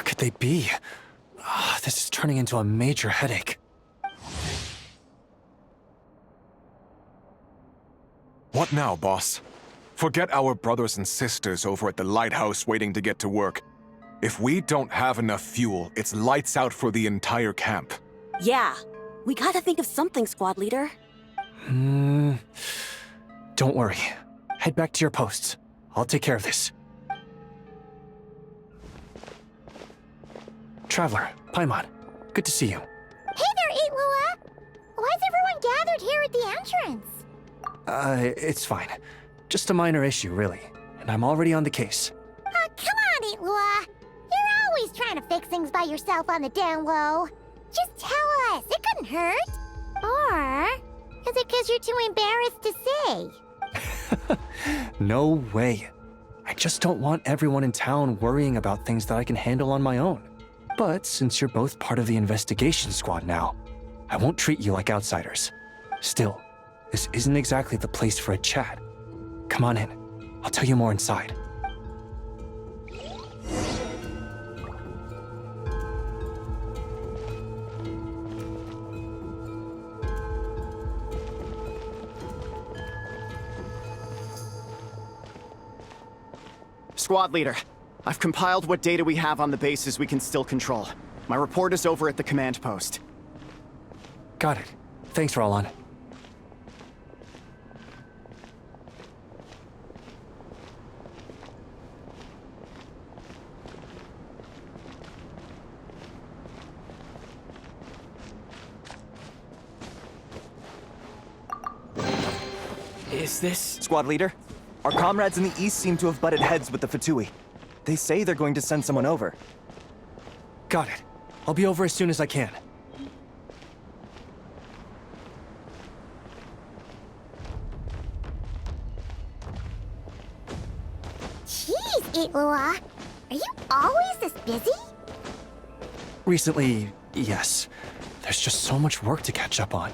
could they be? This is turning into a major headache. What now, boss? Forget our brothers and sisters over at the lighthouse waiting to get to work. If we don't have enough fuel, it's lights out for the entire camp. Yeah, we gotta think of something, squad leader. Don't worry. Head back to your posts. I'll take care of this. Traveler, Paimon, good to see you. Hey there, Itlua! Why is everyone gathered here at the entrance? It's fine. Just a minor issue, really. And I'm already on the case. Come on, Itlua! You're always trying to fix things by yourself on the down low. Just tell us, it couldn't hurt. Or is it because you're too embarrassed to say? No way. I just don't want everyone in town worrying about things that I can handle on my own. But since you're both part of the investigation squad now, I won't treat you like outsiders. Still, this isn't exactly the place for a chat. Come on in. I'll tell you more inside. Squad leader, I've compiled what data we have on the bases we can still control. My report is over at the command post. Got it. Thanks, Roland. Is this... Squad leader, our comrades in the east seem to have butted heads with the Fatui. They say they're going to send someone over. Got it. I'll be over as soon as I can. Jeez, Itlua! Are you always this busy? Recently, yes. There's just so much work to catch up on.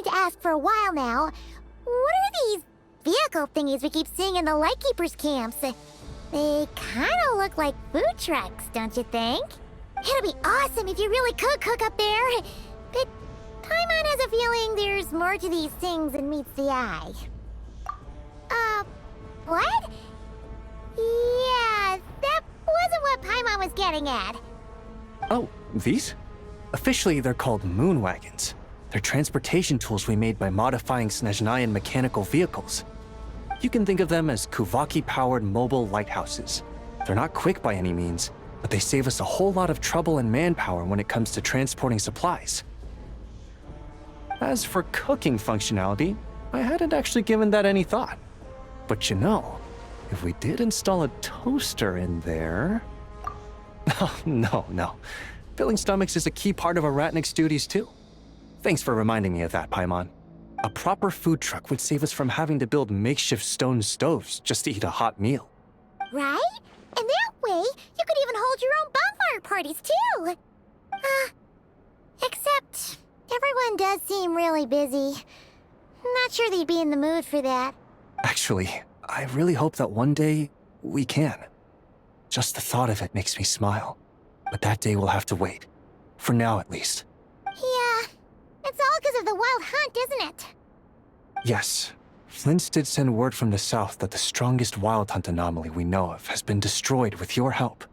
To ask for a while now. What are these vehicle thingies we keep seeing in the Lightkeepers camps? They kind of look like food trucks, don't you think? It'd be awesome if you really could cook up there. But Paimon has a feeling there's more to these things than meets the eye. What? Yeah, that wasn't what Paimon was getting at. Oh, these? Officially, they're called moon wagons. They're transportation tools we made by modifying Snezhnayan mechanical vehicles. You can think of them as Kuvaki-powered mobile lighthouses. They're not quick by any means, but they save us a whole lot of trouble and manpower when it comes to transporting supplies. As for cooking functionality, I hadn't actually given that any thought. But you know, if we did install a toaster in there... Oh, no. Filling stomachs is a key part of Aratnik's duties too. Thanks for reminding me of that, Paimon. A proper food truck would save us from having to build makeshift stone stoves just to eat a hot meal. Right? And that way, you could even hold your own bonfire parties, too! Except, everyone does seem really busy. Not sure they'd be in the mood for that. Actually, I really hope that one day, we can. Just the thought of it makes me smile. But that day will have to wait. For now, at least. Yeah. It's all because of the wild hunt, isn't it? Yes. Flint's did send word from the south that the strongest wild hunt anomaly we know of has been destroyed with your help.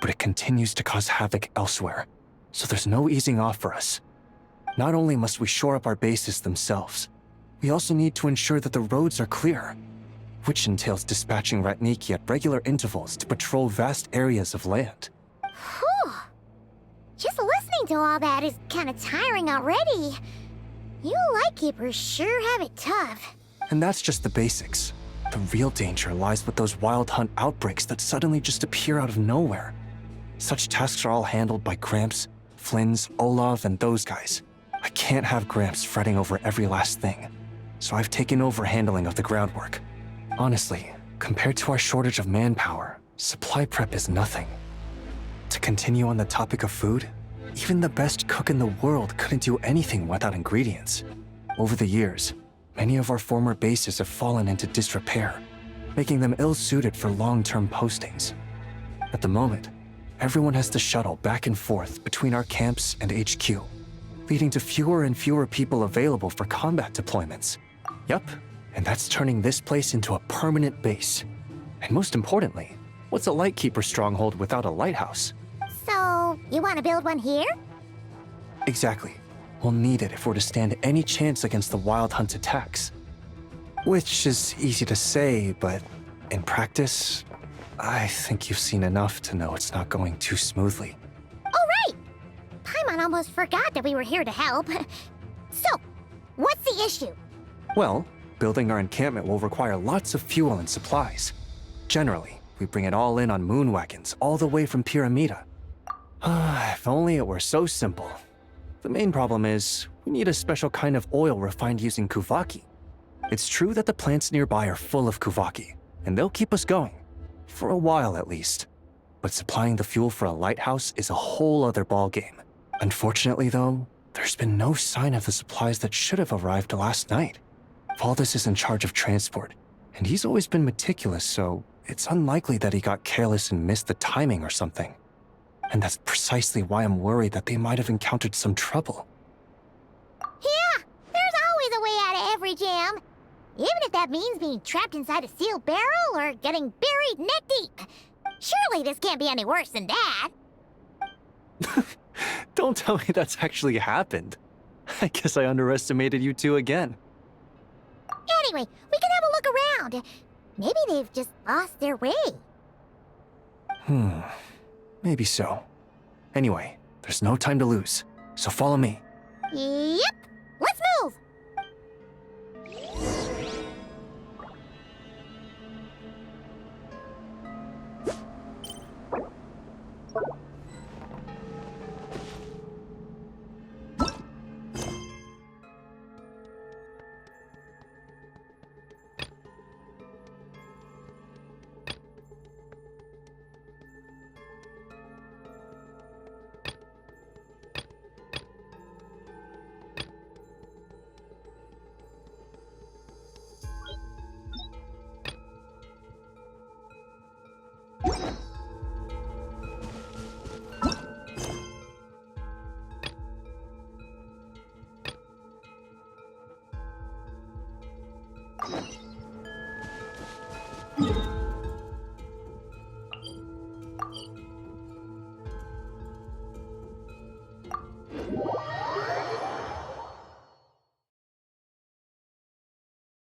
But it continues to cause havoc elsewhere, so there's no easing off for us. Not only must we shore up our bases themselves, we also need to ensure that the roads are clear, which entails dispatching Ratniki at regular intervals to patrol vast areas of land. Whew. Just listening to all that is kind of tiring already. You Lightkeepers sure have it tough. And that's just the basics. The real danger lies with those wild hunt outbreaks that suddenly just appear out of nowhere. Such tasks are all handled by Gramps, Flynn's, Olav, and those guys. I can't have Gramps fretting over every last thing, so I've taken over handling of the groundwork. Honestly, compared to our shortage of manpower, supply prep is nothing. To continue on the topic of food, even the best cook in the world couldn't do anything without ingredients. Over the years, many of our former bases have fallen into disrepair, making them ill-suited for long-term postings. At the moment, everyone has to shuttle back and forth between our camps and HQ, leading to fewer and fewer people available for combat deployments. Yup, and that's turning this place into a permanent base. And most importantly, what's a Lightkeeper stronghold without a lighthouse? So, you want to build one here? Exactly. We'll need it if we're to stand any chance against the Wild Hunt's attacks. Which is easy to say, but in practice, I think you've seen enough to know it's not going too smoothly. Oh, right! Paimon almost forgot that we were here to help. So, what's the issue? Well, building our encampment will require lots of fuel and supplies. Generally, we bring it all in on moon wagons all the way from Pyramida. If only it were so simple. The main problem is, we need a special kind of oil refined using Kuvaki. It's true that the plants nearby are full of Kuvaki, and they'll keep us going. For a while at least. But supplying the fuel for a lighthouse is a whole other ballgame. Unfortunately though, there's been no sign of the supplies that should have arrived last night. Valdis is in charge of transport, and he's always been meticulous, so it's unlikely that he got careless and missed the timing or something. And that's precisely why I'm worried that they might have encountered some trouble. Yeah, there's always a way out of every jam. Even if that means being trapped inside a sealed barrel or getting buried neck deep. Surely this can't be any worse than that. Don't tell me that's actually happened. I guess I underestimated you two again. Anyway, we can have a look around. Maybe they've just lost their way. Maybe so. Anyway, there's no time to lose, so follow me. Yep, let's move!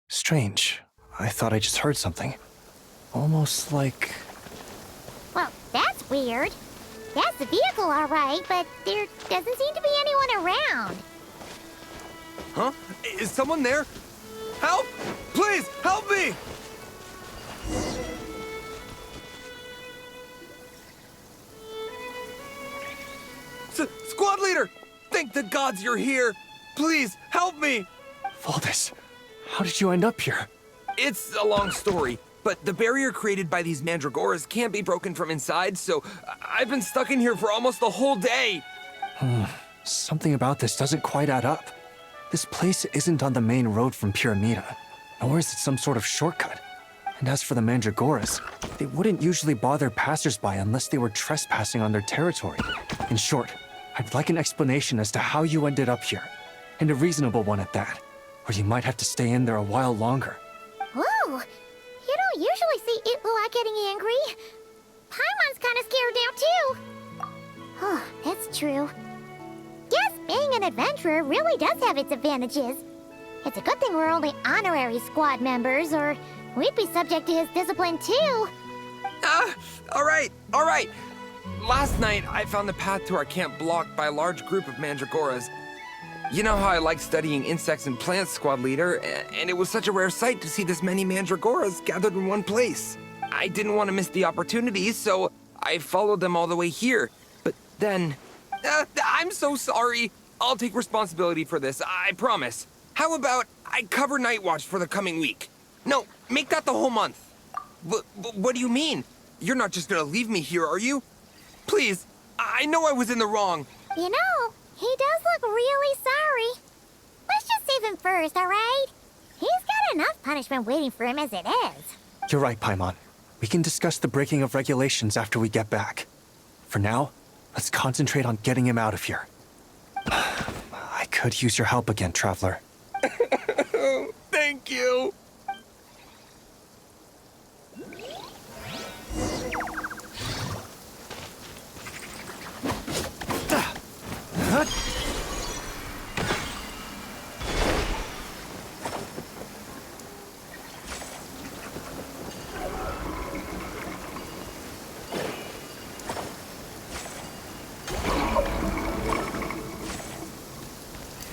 Strange. I thought I just heard something. Almost like... Well, that's weird. That's the vehicle, all right, but there doesn't seem to be anyone around. Huh? Is someone there? Help! Please, help me! Squad leader! Thank the gods you're here! Please, help me! Valdis, how did you end up here? It's a long story, but the barrier created by these mandragoras can't be broken from inside, so I've been stuck in here for almost the whole day. Something about this doesn't quite add up. This place isn't on the main road from Pyramida, nor is it some sort of shortcut. And as for the mandragoras, they wouldn't usually bother passersby unless they were trespassing on their territory. In short, I'd like an explanation as to how you ended up here, and a reasonable one at that, or you might have to stay in there a while longer. Ooh, you don't usually see Itlua getting angry. Paimon's kind of scared now, too. Oh, that's true. Guess being an adventurer really does have its advantages. It's a good thing we're only honorary squad members, or we'd be subject to his discipline, too. All right. Last night, I found the path to our camp blocked by a large group of mandragoras. You know how I like studying insects and plants, squad leader, and it was such a rare sight to see this many mandragoras gathered in one place. I didn't want to miss the opportunity, so I followed them all the way here. But then... I'm so sorry. I'll take responsibility for this, I promise. How about I cover Night Watch for the coming week? No, make that the whole month. What do you mean? You're not just gonna leave me here, are you? Please, I know I was in the wrong. You know, he does look really sorry. Let's just save him first, alright? He's got enough punishment waiting for him as it is. You're right, Paimon. We can discuss the breaking of regulations after we get back. For now, let's concentrate on getting him out of here. I could use your help again, Traveler. Thank you.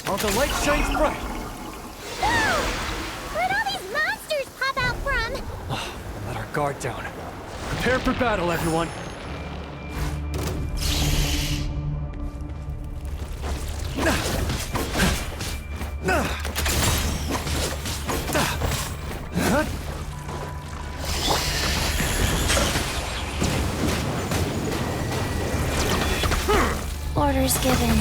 While the light shines bright, Where'd all these monsters pop out from? let our guard down. Prepare for battle, everyone. Orders given.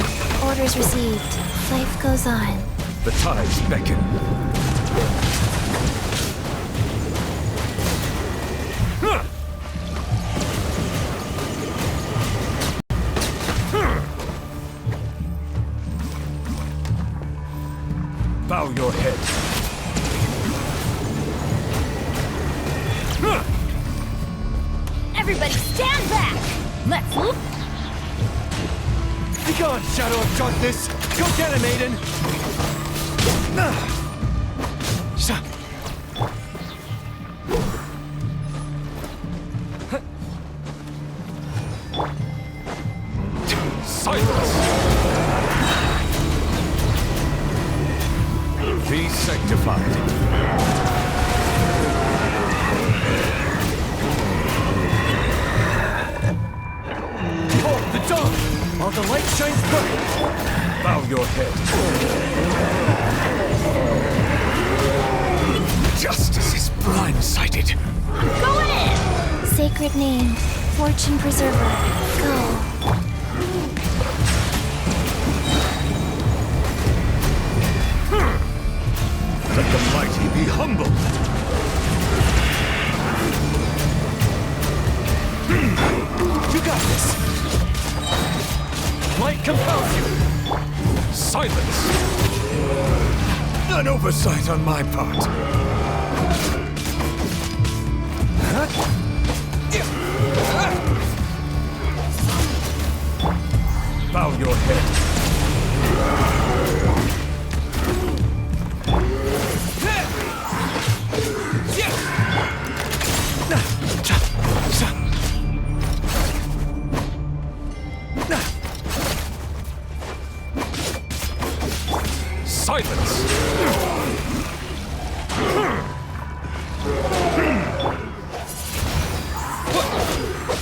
Orders received. Life goes on. The tides beckon. Bow your head. Everybody stand back! Let's look! Begone, Shadow of Darkness! Go get him, Aiden! Silence! Be sanctified. Behold the dawn! While the light shines bright! Bow your head. Justice is blindsided. Go in! Sacred name, fortune preserver, go. Let the mighty be humbled. You got this! Light compels you! Silence! An oversight on my part. Bow your head. Silence!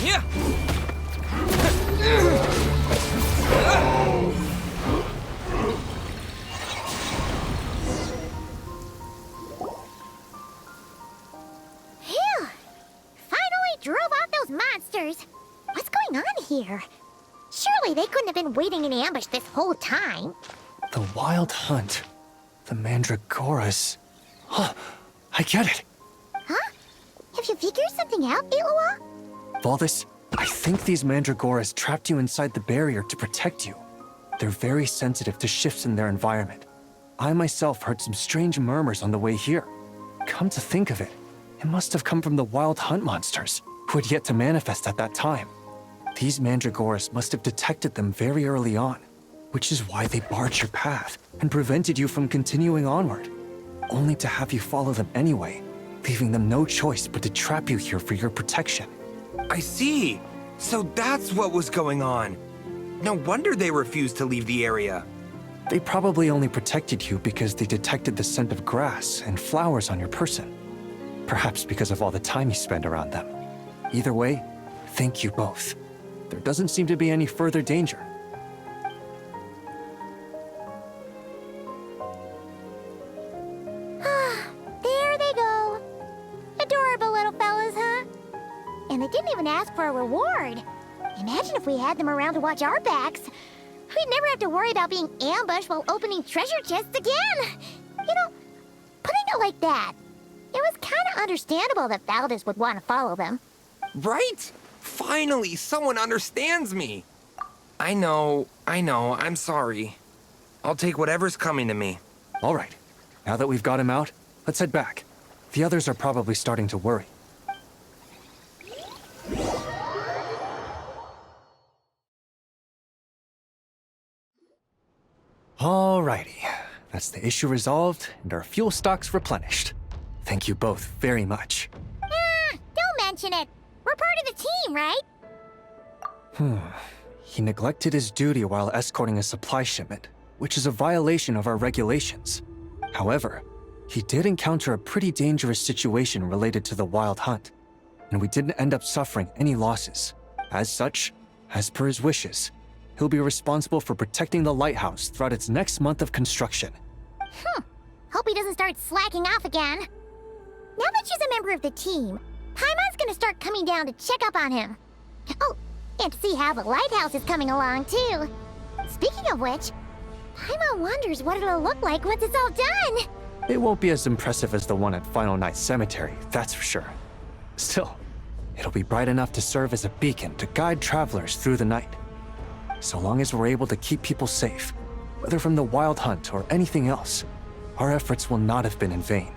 Yeah. Phew! Finally drove out those monsters. What's going on here? Surely they couldn't have been waiting in ambush this whole time. The Wild Hunt. The Mandragoras. Huh, I get it. Huh? Have you figured something out, Iluwa? Valdis, I think these Mandragoras trapped you inside the barrier to protect you. They're very sensitive to shifts in their environment. I myself heard some strange murmurs on the way here. Come to think of it, it must have come from the Wild Hunt monsters, who had yet to manifest at that time. These Mandragoras must have detected them very early on, which is why they barred your path and prevented you from continuing onward, only to have you follow them anyway, leaving them no choice but to trap you here for your protection. I see. So that's what was going on. No wonder they refused to leave the area. They probably only protected you because they detected the scent of grass and flowers on your person. Perhaps because of all the time you spend around them. Either way, thank you both. There doesn't seem to be any further danger. There they go. Adorable little fellas, huh? didn't even ask for a reward. Imagine if we had them around to watch our backs. We'd never have to worry about being ambushed while opening treasure chests again. You know, putting it like that, it was kind of understandable that Valdez would want to follow them. Right? Finally, someone understands me. I know, I'm sorry. I'll take whatever's coming to me. All right. Now that we've got him out, let's head back. The others are probably starting to worry. Alrighty. That's the issue resolved and our fuel stocks replenished. Thank you both very much. Don't mention it. We're part of the team, right? He neglected his duty while escorting a supply shipment, which is a violation of our regulations. However, he did encounter a pretty dangerous situation related to the Wild Hunt, and we didn't end up suffering any losses. As such, as per his wishes, he'll be responsible for protecting the lighthouse throughout its next month of construction. Hope he doesn't start slacking off again. Now that she's a member of the team, Paimon's gonna start coming down to check up on him. Oh, and to see how the lighthouse is coming along, too. Speaking of which, Paimon wonders what it'll look like once it's all done. It won't be as impressive as the one at Final Night Cemetery, that's for sure. Still, it'll be bright enough to serve as a beacon to guide travelers through the night. So long as we're able to keep people safe, whether from the Wild Hunt or anything else, our efforts will not have been in vain.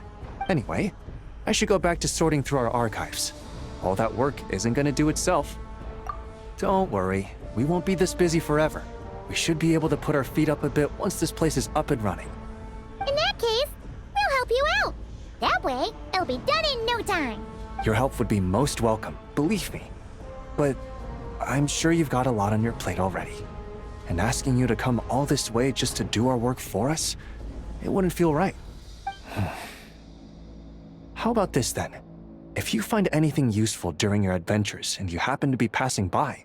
Anyway, I should go back to sorting through our archives. All that work isn't gonna do itself. Don't worry, we won't be this busy forever. We should be able to put our feet up a bit once this place is up and running. In that case, we'll help you out. That way, it'll be done in no time. Your help would be most welcome, believe me. But I'm sure you've got a lot on your plate already. And asking you to come all this way just to do our work for us, it wouldn't feel right. How about this then? If you find anything useful during your adventures and you happen to be passing by,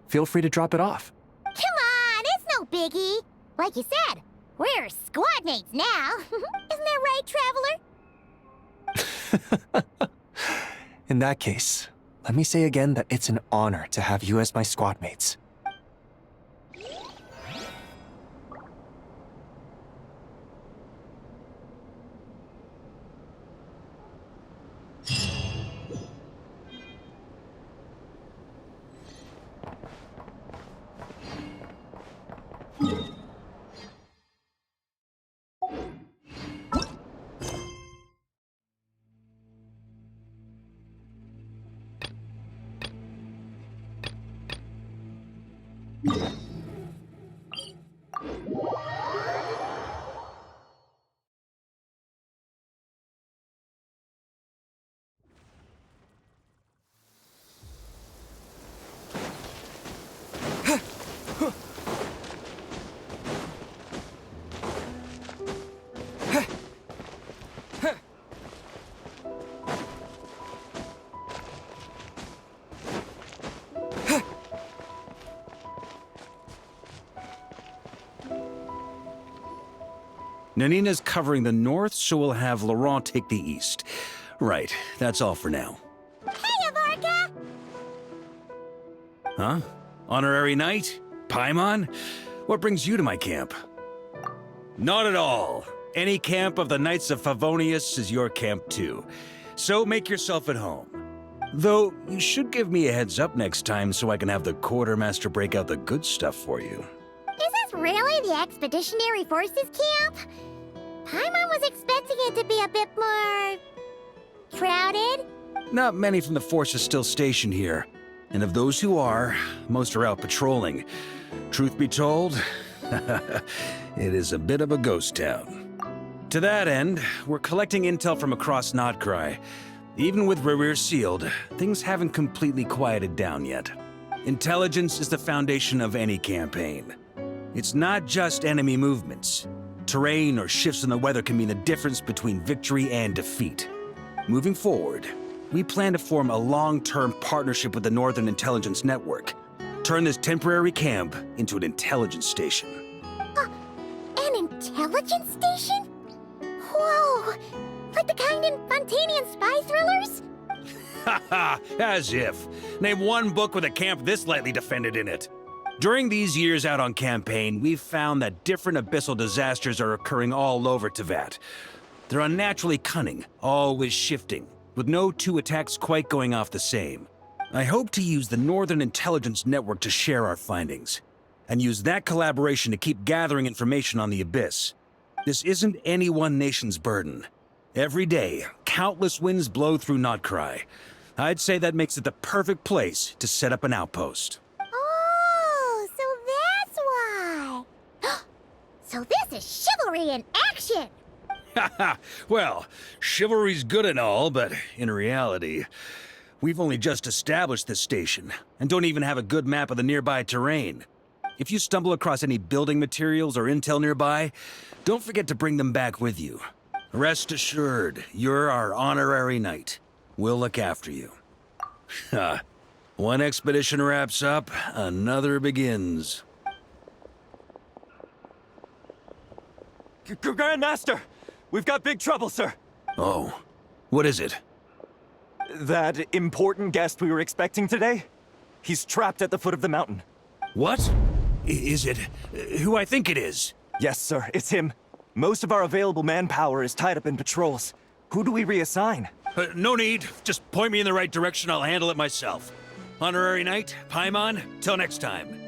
feel free to drop it off. Come on, it's no biggie. Like you said, we're squad mates now. Isn't that right, Traveler? In that case, let me say again that it's an honor to have you as my squad mates. Nanina's covering the north, so we'll have Laurent take the east. Right, that's all for now. Hey, Avarka! Huh? Honorary knight? Paimon? What brings you to my camp? Not at all. Any camp of the Knights of Favonius is your camp too. So make yourself at home. Though, you should give me a heads up next time so I can have the quartermaster break out the good stuff for you. Is this really the Expeditionary Forces camp? Paimon was expecting it to be a bit more... crowded? Not many from the force are still stationed here. And of those who are, most are out patrolling. Truth be told, it is a bit of a ghost town. To that end, we're collecting intel from across Notcry. Even with Rerir sealed, things haven't completely quieted down yet. Intelligence is the foundation of any campaign. It's not just enemy movements. Terrain or shifts in the weather can mean the difference between victory and defeat. Moving forward, we plan to form a long-term partnership with the Northern Intelligence Network. Turn this temporary camp into an intelligence station. An intelligence station? Whoa! Like the kind in Fontanian spy thrillers? Haha, as if. Name one book with a camp this lightly defended in it. During these years out on campaign, we've found that different abyssal disasters are occurring all over Teyvat. They're unnaturally cunning, always shifting, with no two attacks quite going off the same. I hope to use the Northern Intelligence Network to share our findings, and use that collaboration to keep gathering information on the Abyss. This isn't any one nation's burden. Every day, countless winds blow through Notcry. I'd say that makes it the perfect place to set up an outpost. Oh, so that's why. So this is chivalry in action. Haha, well, chivalry's good and all, but in reality, we've only just established this station, and don't even have a good map of the nearby terrain. If you stumble across any building materials or intel nearby, don't forget to bring them back with you. Rest assured, you're our honorary knight. We'll look after you. One expedition wraps up, another begins. Grandmaster! We've got big trouble, sir. Oh, what is it? That important guest we were expecting today? He's trapped at the foot of the mountain. What? Is it who I think it is? Yes, sir, it's him. Most of our available manpower is tied up in patrols. Who do we reassign? No need. Just point me in the right direction. I'll handle it myself. Honorary Knight, Paimon, till next time.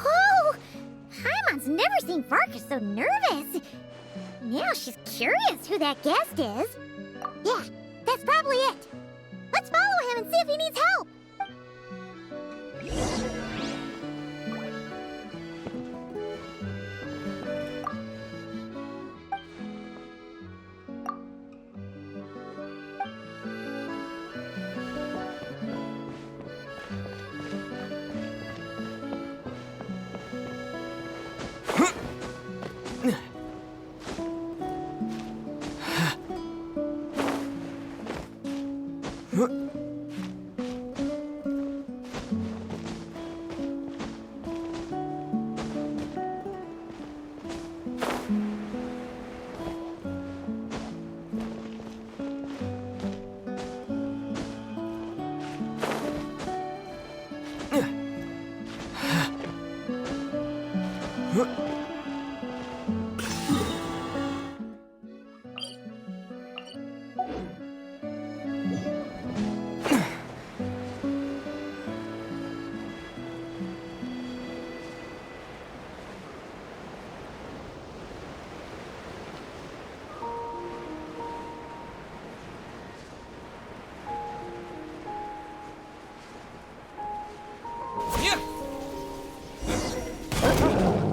Oh, Paimon's never seen Farkas so nervous. Now she's curious who that guest is. Yeah, that's probably it. Let's follow him and see if he needs help.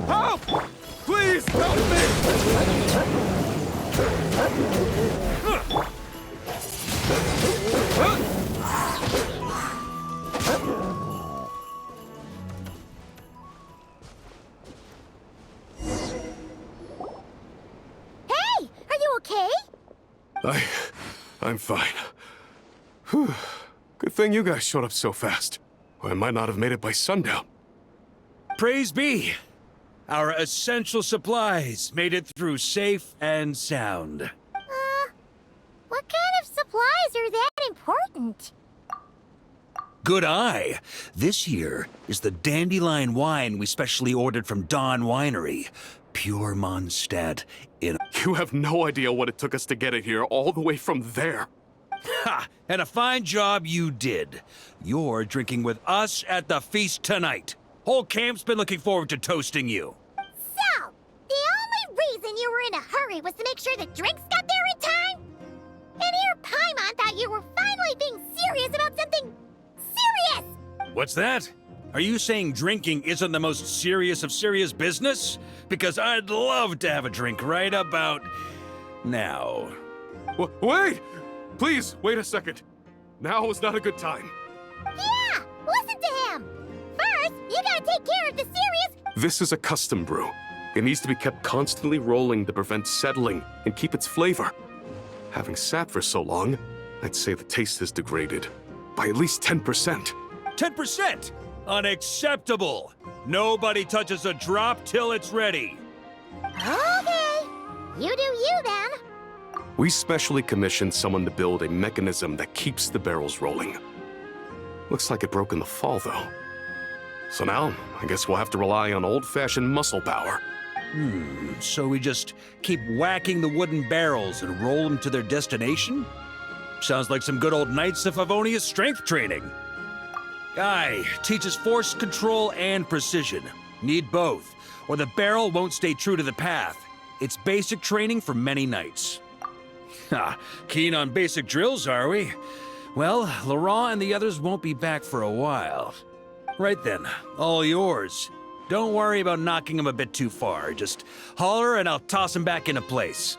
Help! Please, help me! Hey, are you okay? I'm fine. Whew. Good thing you guys showed up so fast. Or I might not have made it by sundown. Praise be! Our essential supplies made it through safe and sound. What kind of supplies are that important? Good eye! This here is the dandelion wine we specially ordered from Dawn Winery. Pure Mondstadt in... You have no idea what it took us to get it here, all the way from there. Ha! And a fine job you did. You're drinking with us at the feast tonight. Whole camp's been looking forward to toasting you. So, the only reason you were in a hurry was to make sure the drinks got there in time? And here Paimon thought you were finally being serious about something serious! What's that? Are you saying drinking isn't the most serious of serious business? Because I'd love to have a drink right about now. Wait! Please, wait a second. Now is not a good time. Yeah, listen to him! First, you gotta take care of the serious... This is a custom brew. It needs to be kept constantly rolling to prevent settling and keep its flavor. Having sat for so long, I'd say the taste has degraded by at least 10%. 10%! Unacceptable! Nobody touches a drop till it's ready. Okay, You do you, then. We specially commissioned someone to build a mechanism that keeps the barrels rolling. Looks like it broke in the fall, though. So now, I guess we'll have to rely on old-fashioned muscle power. So we just keep whacking the wooden barrels and roll them to their destination? Sounds like some good old Knights of Favonius strength training. Aye, teaches force control and precision. Need both, or the barrel won't stay true to the path. It's basic training for many knights. Ha, keen on basic drills, are we? Well, Laurent and the others won't be back for a while. Right then, all yours. Don't worry about knocking him a bit too far. Just holler and I'll toss him back into place.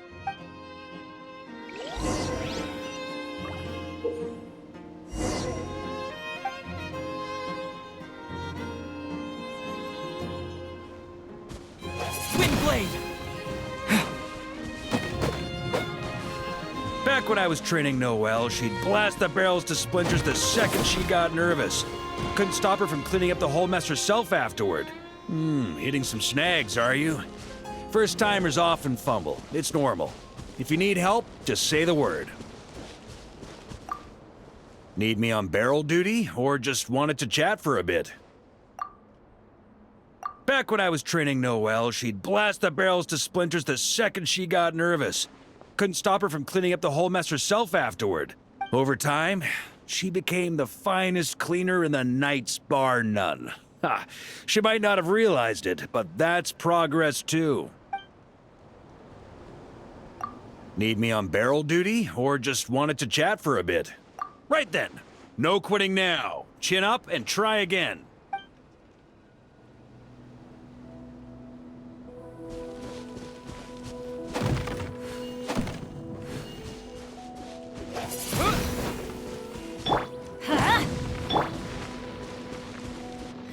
Windblade! Back when I was training Noelle, she'd blast the barrels to splinters the second she got nervous. Couldn't stop her from cleaning up the whole mess herself afterward. Hitting some snags, are you? First-timers often fumble. It's normal. If you need help, just say the word. Need me on barrel duty, or just wanted to chat for a bit? Back when I was training Noelle, she'd blast the barrels to splinters the second she got nervous. Couldn't stop her from cleaning up the whole mess herself afterward. Over time, she became the finest cleaner in the Knights, bar none. Ha! She might not have realized it, but that's progress too. Need me on barrel duty, or just wanted to chat for a bit? Right then. No quitting now. Chin up and try again.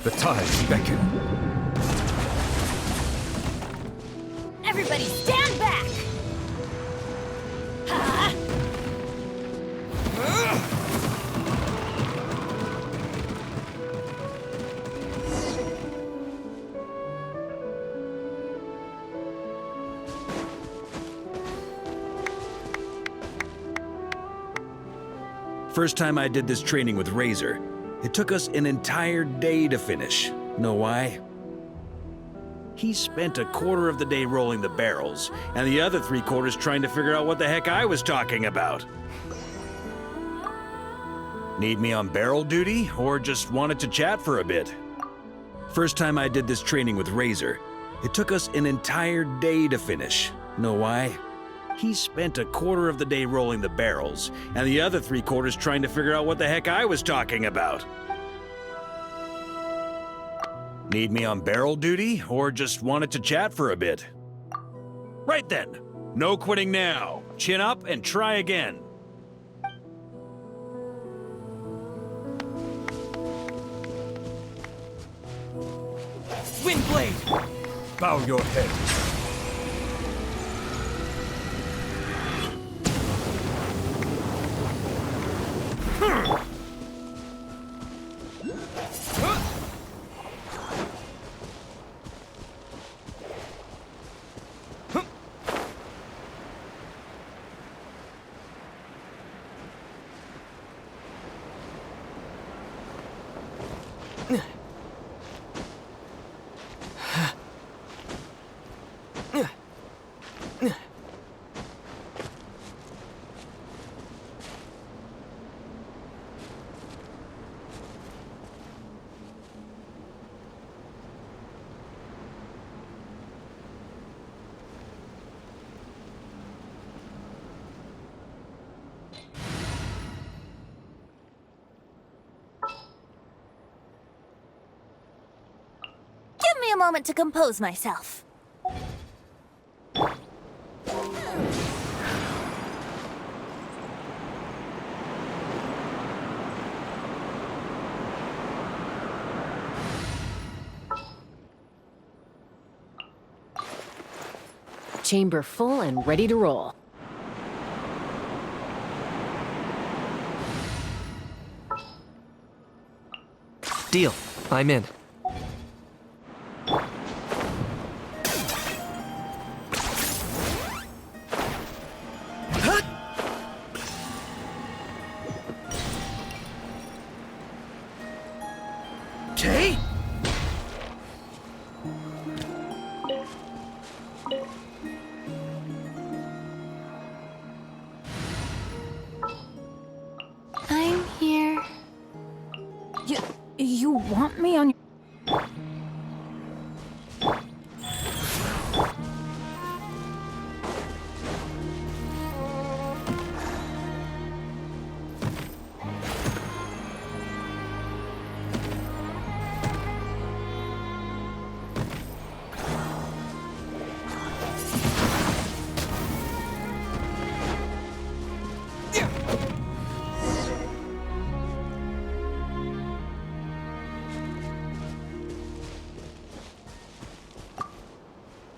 The tides beckon. Everybody stand back! Ha! First time I did this training with Razor, it took us an entire day to finish. Know why? He spent a quarter of the day rolling the barrels, and the other 3/4 trying to figure out what the heck I was talking about. Need me on barrel duty, or just wanted to chat for a bit? First time I did this training with Razor, it took us an entire day to finish. Know why? He spent a quarter of the day rolling the barrels, and the other 3/4 trying to figure out what the heck I was talking about. Need me on barrel duty, or just wanted to chat for a bit? Right then. No quitting now. Chin up and try again. Windblade! Bow your head. Give me a moment to compose myself. Chamber full and ready to roll. Deal. I'm in. Tay? I'm here. You want me on your...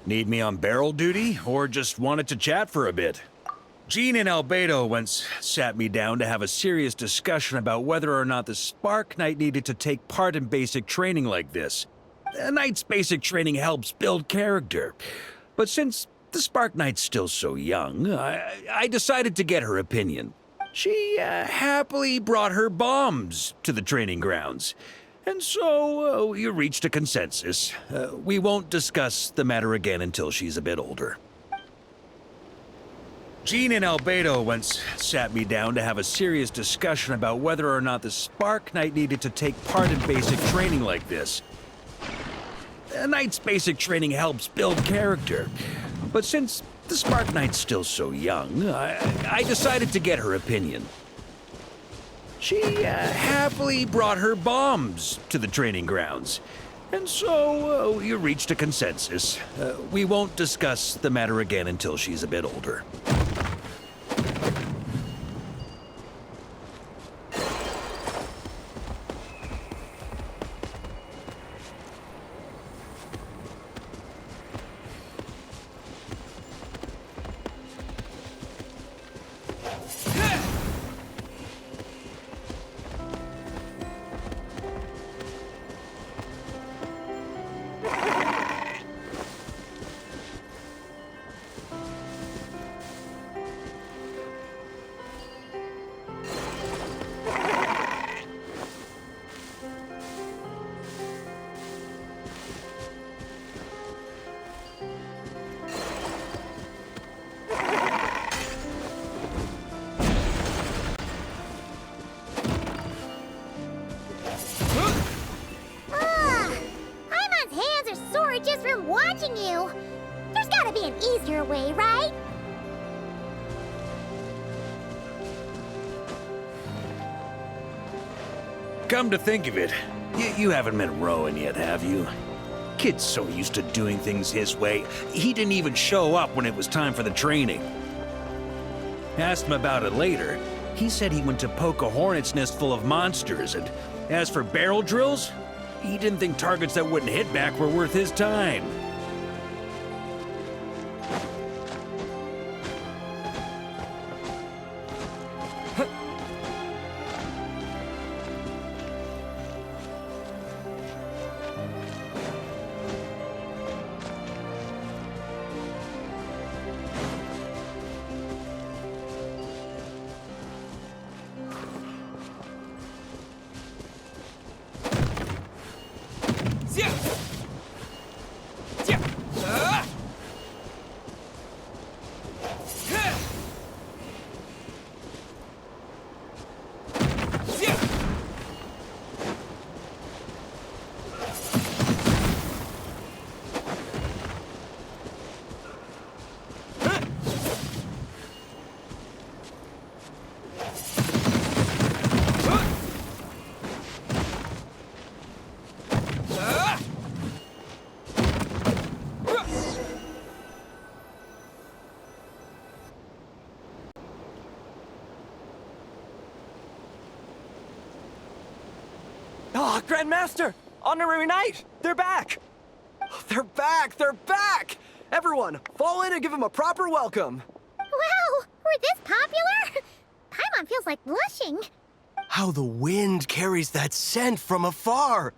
Need me on barrel duty, or just wanted to chat for a bit? Jean and Albedo once sat me down to have a serious discussion about whether or not the Spark Knight needed to take part in basic training like this. A Knight's basic training helps build character. But since the Spark Knight's still so young, I decided to get her opinion. She happily brought her bombs to the training grounds. And so, we reached a consensus. We won't discuss the matter again until she's a bit older. Jean and Albedo once sat me down to have a serious discussion about whether or not the Spark Knight needed to take part in basic training like this. A Knight's basic training helps build character. But since the Spark Knight's still so young, I decided to get her opinion. She happily brought her bombs to the training grounds. And so, we reached a consensus. We won't discuss the matter again until she's a bit older. Just from watching you. There's gotta be an easier way, right? Come to think of it, you haven't met Rowan yet, have you? Kid's so used to doing things his way, he didn't even show up when it was time for the training. Asked him about it later. He said he went to poke a hornet's nest full of monsters, and as for barrel drills, he didn't think targets that wouldn't hit back were worth his time. Oh, Grandmaster! Honorary Knight! They're back! They're back! They're back! Everyone, fall in and give them a proper welcome! Wow, we're this popular? Paimon feels like blushing. How the wind carries that scent from afar!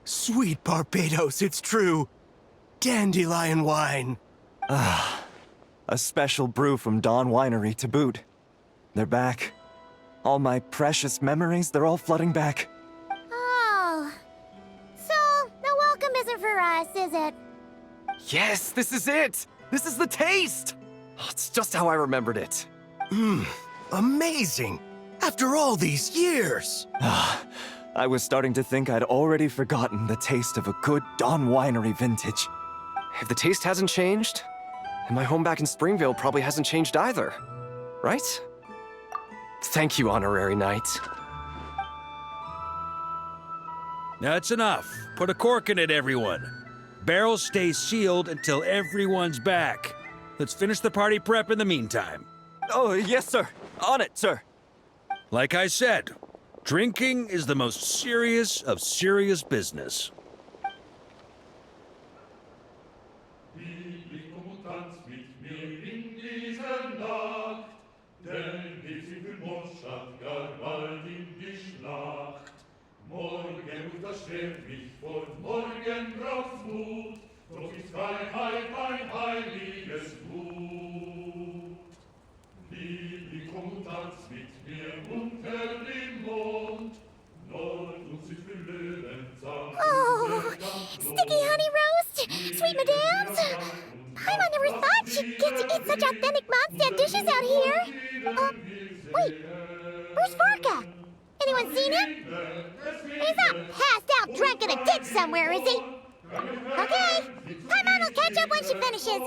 Sweet Barbados, it's true. Dandelion wine. Ah, a special brew from Dawn Winery to boot. They're back. All my precious memories, they're all flooding back. Oh, isn't for us, is it? Yes, this is it! This is the taste! Oh, it's just how I remembered it. Amazing! After all these years! I was starting to think I'd already forgotten the taste of a good Dawn Winery vintage. If the taste hasn't changed, and my home back in Springville probably hasn't changed either, right? Thank you, Honorary Knight. That's enough. Put a cork in it, everyone. Barrels stay sealed until everyone's back. Let's finish the party prep in the meantime. Oh, yes, sir. On it, sir. Like I said, drinking is the most serious of serious business. Oh, sticky honey roast, sweet madams. Paimon never thought she'd get to eat such authentic Mondstadt dishes out here. Wait, where's Vorka? Anyone seen him? He's not passed out drunk in a ditch somewhere, is he? Okay, Paimon will catch up when she finishes.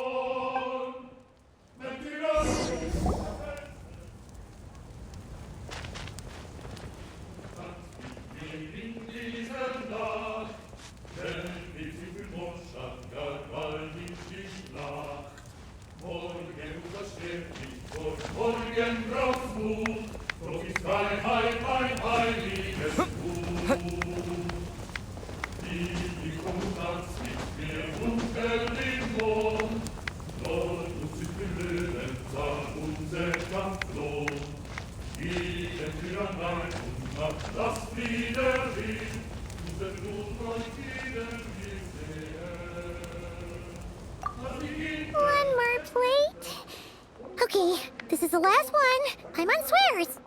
One more plate. Okay, this is the last one. Paimon swears.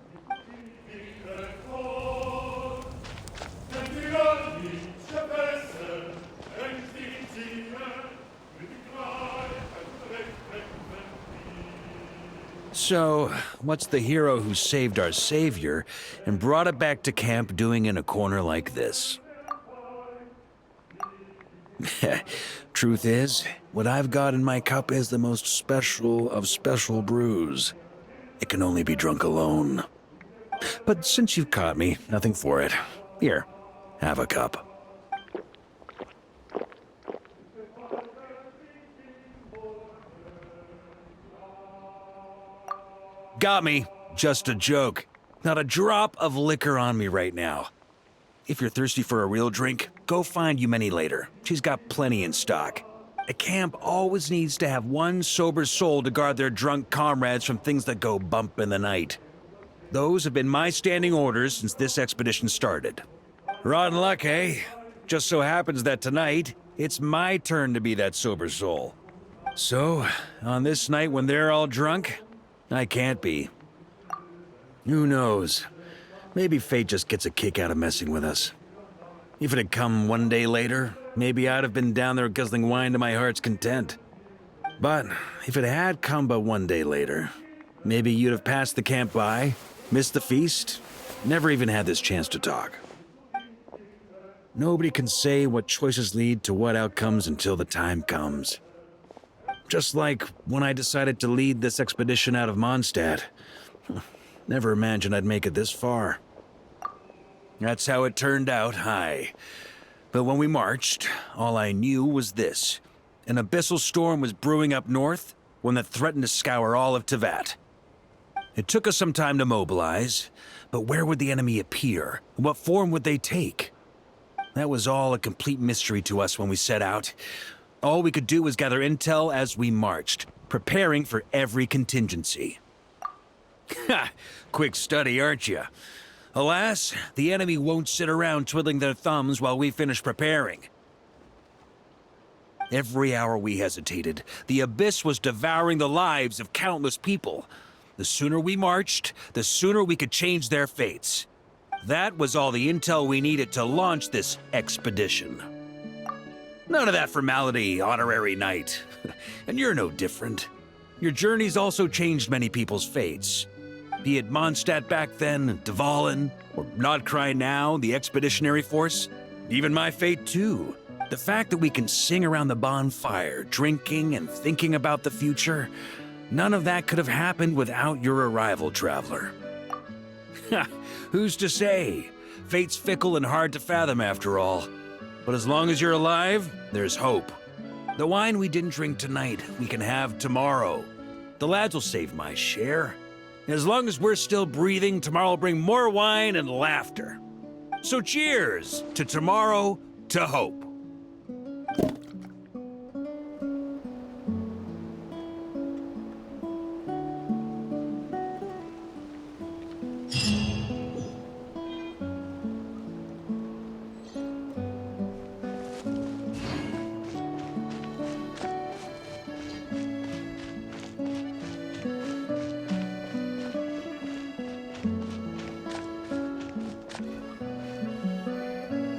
So, what's the hero who saved our savior and brought it back to camp doing in a corner like this? Truth is, what I've got in my cup is the most special of special brews. It can only be drunk alone. But since you've caught me, nothing for it. Here, have a cup. Got me. Just a joke. Not a drop of liquor on me right now. If you're thirsty for a real drink, go find Yumeni later. She's got plenty in stock. A camp always needs to have one sober soul to guard their drunk comrades from things that go bump in the night. Those have been my standing orders since this expedition started. Rotten luck, eh? Just so happens that tonight, it's my turn to be that sober soul. So, on this night when they're all drunk, I can't be. Who knows? Maybe fate just gets a kick out of messing with us. If it had come one day later, maybe I'd have been down there guzzling wine to my heart's content. But if it had come but one day later, maybe you'd have passed the camp by, missed the feast, never even had this chance to talk. Nobody can say what choices lead to what outcomes until the time comes. Just like when I decided to lead this expedition out of Mondstadt. Never imagined I'd make it this far. That's how it turned out, aye. But when we marched, all I knew was this. An abyssal storm was brewing up north, one that threatened to scour all of Teyvat. It took us some time to mobilize, but where would the enemy appear? What form would they take? That was all a complete mystery to us when we set out. All we could do was gather intel as we marched, preparing for every contingency. Ha! Quick study, aren't you? Alas, the enemy won't sit around twiddling their thumbs while we finish preparing. Every hour we hesitated, the Abyss was devouring the lives of countless people. The sooner we marched, the sooner we could change their fates. That was all the intel we needed to launch this expedition. None of that formality, honorary knight. And you're no different. Your journey's also changed many people's fates. Be it Mondstadt back then, Dvalin, or Nodcry now, the Expeditionary Force. Even my fate, too. The fact that we can sing around the bonfire, drinking and thinking about the future, none of that could have happened without your arrival, traveler. Who's to say? Fate's fickle and hard to fathom after all. But as long as you're alive, there's hope. The wine we didn't drink tonight, we can have tomorrow. The lads will save my share. As long as we're still breathing, tomorrow will bring more wine and laughter. So cheers to tomorrow, to hope.